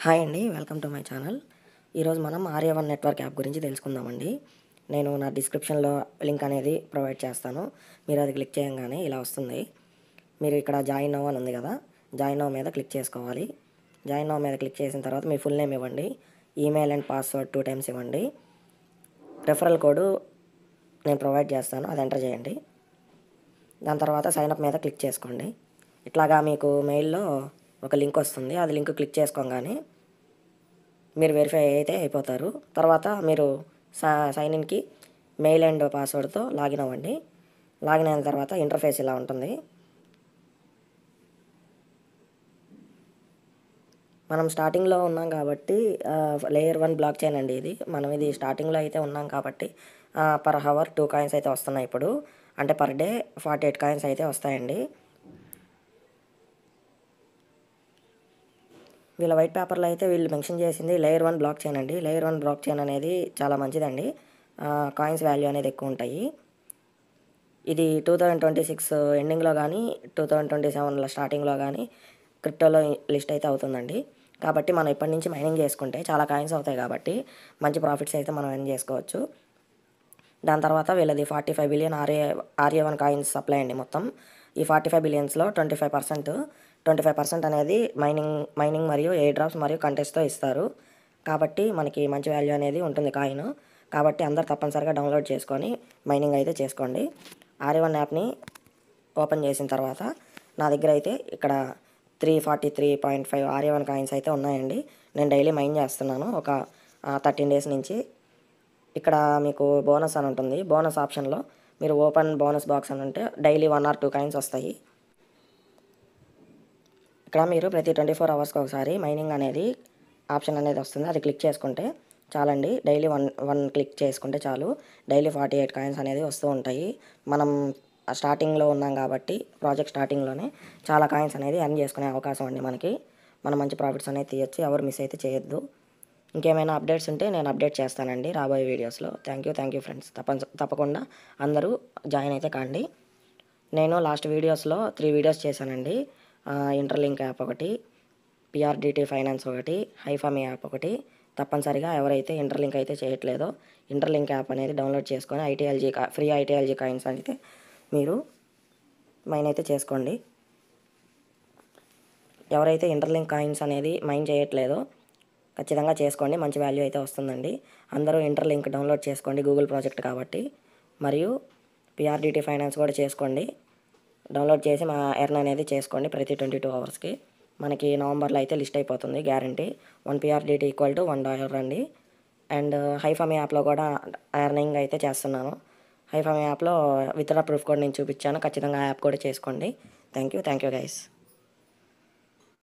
Hi అండి, welcome to my channel. ఈరోజు మనం ఆర్యవన్ నెట్వర్క్ యాప్ గురించి తెలుసుకుందామండి. నేను నా డిస్క్రిప్షన్లో లింక్ అనేది ప్రొవైడ్ చేస్తాను. మీరు అది క్లిక్ చేయగానే ఇలా వస్తుంది. మీరు ఇక్కడ జాయిన్ నౌ అని ఉంది కదా, జాయిన్ నౌ మీద క్లిక్ చేసుకోవాలి. జాయిన్ నౌ మీద క్లిక్ చేసిన తర్వాత మీ ఫుల్ నేమ్ ఇవ్వండి, ఈమెయిల్ అండ్ పాస్వర్డ్ 2 times ఇవ్వండి. రెఫరల్ కోడ్ నేను ప్రొవైడ్ చేస్తాను, అది ఎంటర్ చేయండి. దాని తర్వాత సైన్అప్ మీద క్లిక్ చేసుకోండి. ఇట్లాగా మీకు మెయిల్లో ఒక లింక్ వస్తుంది, అది లింక్ క్లిక్ చేసుకోగానే మీరు వెరిఫై అయితే అయిపోతారు. తర్వాత మీరు సైన్ ఇన్కి మెయిల్ అండ్ పాస్వర్డ్తో లాగిన్ అవ్వండి. లాగిన్ అయిన తర్వాత ఇంటర్ఫేస్ ఇలా ఉంటుంది. మనం స్టార్టింగ్లో ఉన్నాం కాబట్టి లేయర్ 1 బ్లాక్ చైన్ అండి ఇది. మనం ఇది స్టార్టింగ్లో అయితే ఉన్నాం కాబట్టి పర్ హవర్ 2 కాయిన్స్ అయితే వస్తున్నాయి ఇప్పుడు. అంటే పర్ డే 48 కాయిన్స్ అయితే వస్తాయండి. వీళ్ళ వైట్ పేపర్లో అయితే వీళ్ళు మెన్షన్ చేసింది లేయర్ 1 బ్లాక్ చైన్ అండి. లేయర్ 1 బ్లాక్ చైన్ అనేది చాలా మంచిదండి. కాయిన్స్ వాల్యూ అనేది ఎక్కువ ఉంటాయి. ఇది 2026 ఎండింగ్లో కానీ 2027 స్టార్టింగ్లో కానీ క్రిప్టోలో లిస్ట్ అయితే అవుతుందండి. కాబట్టి మనం ఇప్పటి నుంచి మైనింగ్ చేసుకుంటే చాలా కాయిన్స్ అవుతాయి కాబట్టి మంచి ప్రాఫిట్స్ అయితే మనం ఎర్న్ చేసుకోవచ్చు. దాని తర్వాత వీళ్ళది 45 బిలియన్ ఆర్ఏ1 కాయిన్స్ సప్లై అండి. మొత్తం ఈ 45 బిలియన్స్లో 25% అనేది మైనింగ్ మరియు ఎయిర్ డ్రాప్స్ మరియు కంటెస్ట్తో ఇస్తారు. కాబట్టి మనకి మంచి వాల్యూ అనేది ఉంటుంది కాయిన్. కాబట్టి అందరు తప్పనిసరిగా డౌన్లోడ్ చేసుకొని మైనింగ్ అయితే చేసుకోండి. ఆర్ఏ1 యాప్ని ఓపెన్ చేసిన తర్వాత నా దగ్గర అయితే ఇక్కడ 343.5 ఆర్ఏ1 కాయిన్స్ అయితే ఉన్నాయండి. నేను డైలీ మైన్ చేస్తున్నాను ఒక 13 days నుంచి. ఇక్కడ మీకు బోనస్ అని ఉంటుంది. బోనస్ ఆప్షన్లో మీరు ఓపెన్ బోనస్ బాక్స్ అని ఉంటే డైలీ 1 or 2 కాయిన్స్ వస్తాయి. ఇక్కడ మీరు ప్రతి 24 hours ఒకసారి మైనింగ్ అనేది ఆప్షన్ అనేది వస్తుంది, అది క్లిక్ చేసుకుంటే చాలండి. డైలీ వన్ క్లిక్ చేసుకుంటే చాలు. డైలీ 48 కాయిన్స్ అనేది వస్తూ ఉంటాయి. మనం స్టార్టింగ్లో ఉన్నాం కాబట్టి ప్రాజెక్ట్ స్టార్టింగ్లోనే చాలా కాయిన్స్ అనేది ఎర్న్ చేసుకునే అవకాశం అండి మనకి. మనం మంచి ప్రాఫిట్స్ అనేది తీయచ్చు, ఎవరు మిస్ అయితే చేయొద్దు. ఇంకేమైనా అప్డేట్స్ ఉంటే నేను అప్డేట్ చేస్తానండి రాబోయే వీడియోస్లో. Thank you friends. తప్పకుండా అందరూ జాయిన్ అయితే కాండి. నేను లాస్ట్ వీడియోస్లో 3 వీడియోస్ చేశానండి. ఇంటర్లింక్ యాప్ ఒకటి, పిఆర్డిటి ఫైనాన్స్ ఒకటి, హైఫామీ యాప్ ఒకటి. తప్పనిసరిగా ఎవరైతే ఇంటర్లింక్ అయితే చేయట్లేదో ఇంటర్లింక్ యాప్ అనేది డౌన్లోడ్ చేసుకొని ఫ్రీ ఐటీఎల్జీ కాయిన్స్ అయితే మీరు మైన్ అయితే చేసుకోండి. ఎవరైతే ఇంటర్లింక్ కాయిన్స్ అనేది మైన్ చేయట్లేదో ఖచ్చితంగా చేసుకోండి, మంచి వాల్యూ అయితే వస్తుందండి. అందరూ ఇంటర్లింక్ డౌన్లోడ్ చేసుకోండి, గూగుల్ ప్రాజెక్ట్ కాబట్టి. మరియు పిఆర్డిటి ఫైనాన్స్ కూడా చేసుకోండి. డౌన్లోడ్ చేసి మా ఎర్న్ అనేది చేసుకోండి. ప్రతి 22 hours మనకి నవంబర్లో అయితే లిస్ట్ అయిపోతుంది గ్యారంటీ. 1 పిఆర్డిటి = $1 అండి. అండ్ హైఫామీ యాప్లో కూడా ఎర్నింగ్ అయితే చేస్తున్నాను. హైఫామీ యాప్లో విత్డ్రా ప్రూఫ్ కూడా నేను చూపించాను, ఖచ్చితంగా ఆ యాప్ కూడా చేసుకోండి. Thank you guys.